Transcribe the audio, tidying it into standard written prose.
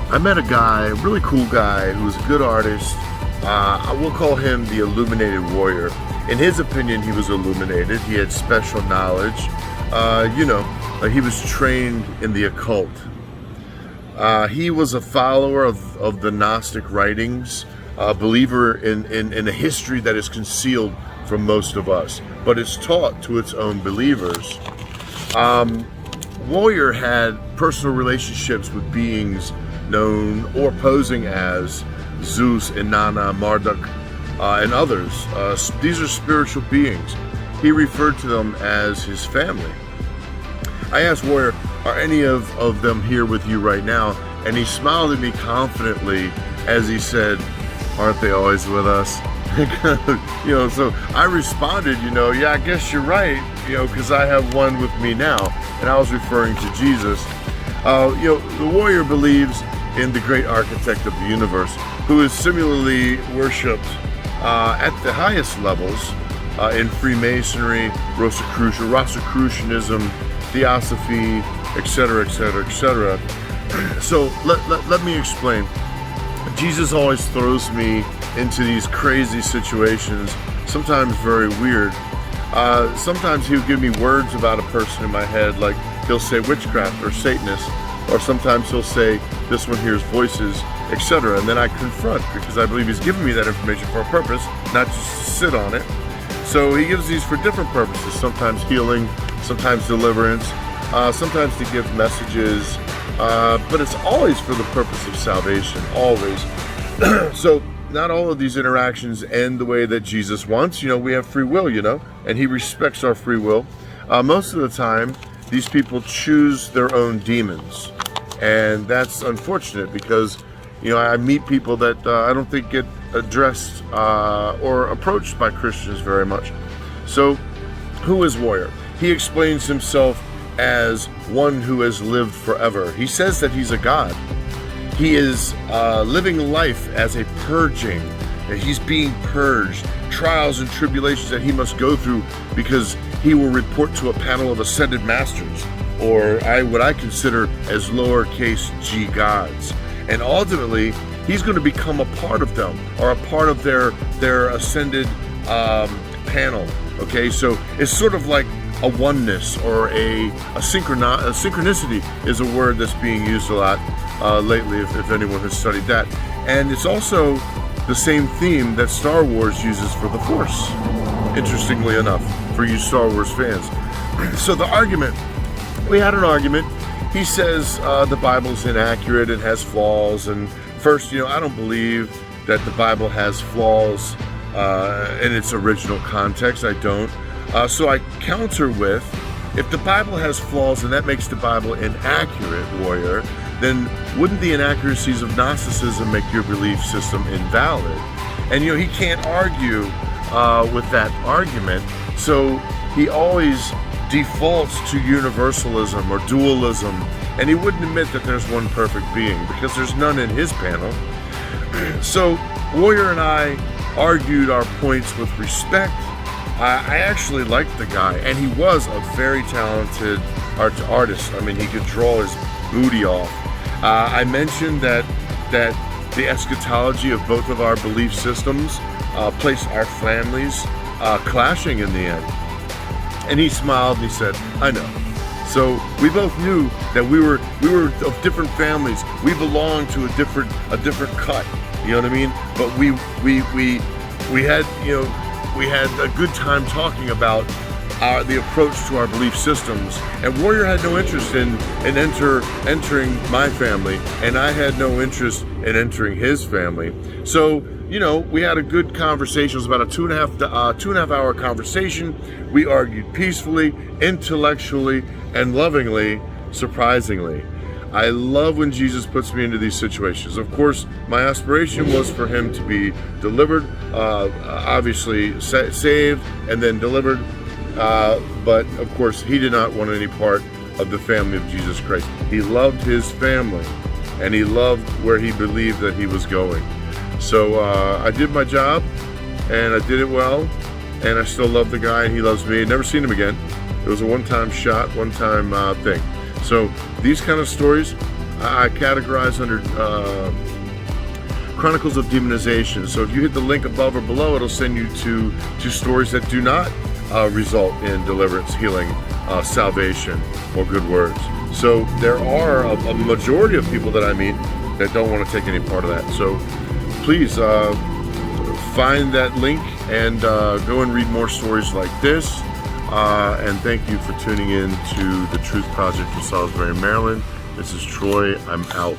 I met a guy, a really cool guy, who was a good artist. I will call him the Illuminated Warrior. In his opinion, he was illuminated. He had special knowledge. He was trained in the occult. He was a follower of the Gnostic writings, a believer in a history that is concealed from most of us, but it's taught to its own believers. Warrior had personal relationships with beings known or posing as Zeus, Inanna, Marduk, and others. These are spiritual beings. He referred to them as his family. I asked Warrior, are any of them here with you right now? And he smiled at me confidently as he said, aren't they always with us? So I responded, yeah, I guess you're right, because I have one with me now. And I was referring to Jesus. The Warrior believes in the great architect of the universe, who is similarly worshipped at the highest levels in Freemasonry, Rosicrucianism, Theosophy, etc., etc., etc. So let me explain. Jesus always throws me into these crazy situations, sometimes very weird. Sometimes he'll give me words about a person in my head, like he'll say witchcraft or Satanist, or sometimes he'll say this one hears voices, etc. And then I confront, because I believe he's given me that information for a purpose, not just to sit on it. So he gives these for different purposes, sometimes healing, sometimes deliverance, sometimes to give messages, but it's always for the purpose of salvation, always. So not all of these interactions end the way that Jesus wants. We have free will, and he respects our free will. Most of the time, these people choose their own demons, and that's unfortunate because, I meet people that I don't think get addressed or approached by Christians very much. So, who is Warrior? He explains himself as one who has lived forever. He says that he's a god. He is living life as a purging. He's being purged. Trials and tribulations that he must go through because he will report to a panel of ascended masters, or what I consider as lowercase g gods. And ultimately, he's going to become a part of them, or a part of their ascended panel. Okay, so it's sort of like a oneness, or a synchronicity is a word that's being used a lot lately, if anyone has studied that. And it's also the same theme that Star Wars uses for the Force, interestingly enough, for you Star Wars fans. So we had an argument. He says the Bible's inaccurate and has flaws. And first, I don't believe that the Bible has flaws in its original context. I don't. So I counter with, if the Bible has flaws and that makes the Bible inaccurate, Warrior, then wouldn't the inaccuracies of Gnosticism make your belief system invalid? And he can't argue with that argument, so he always defaults to universalism or dualism, and he wouldn't admit that there's one perfect being, because there's none in his panel. So Warrior and I argued our points with respect. I actually liked the guy, and he was a very talented artist. I mean, he could draw his booty off. I mentioned that the eschatology of both of our belief systems placed our families clashing in the end. And he smiled and he said, I know. So we both knew that we were of different families. We belonged to a different cut. You know what I mean? But we had a good time talking about the approach to our belief systems. And Warrior had no interest in entering my family, and I had no interest in entering his family. So, we had a good conversation. It was about a two and a half hour conversation. We argued peacefully, intellectually, and lovingly, surprisingly. I love when Jesus puts me into these situations. Of course, my aspiration was for him to be delivered, obviously saved, and then delivered. But of course, he did not want any part of the family of Jesus Christ. He loved his family, and he loved where he believed that he was going. So I did my job, and I did it well, and I still love the guy, and he loves me. I've never seen him again. It was a one-time shot, one-time thing. So these kind of stories, I categorize under Chronicles of Demonization. So if you hit the link above or below, it'll send you to stories that do not result in deliverance, healing, salvation, or good words. So there are a majority of people that I meet that don't want to take any part of that. So please find that link and go and read more stories like this. And thank you for tuning in to the Truth Project from Salisbury, Maryland. This is Troy. I'm out.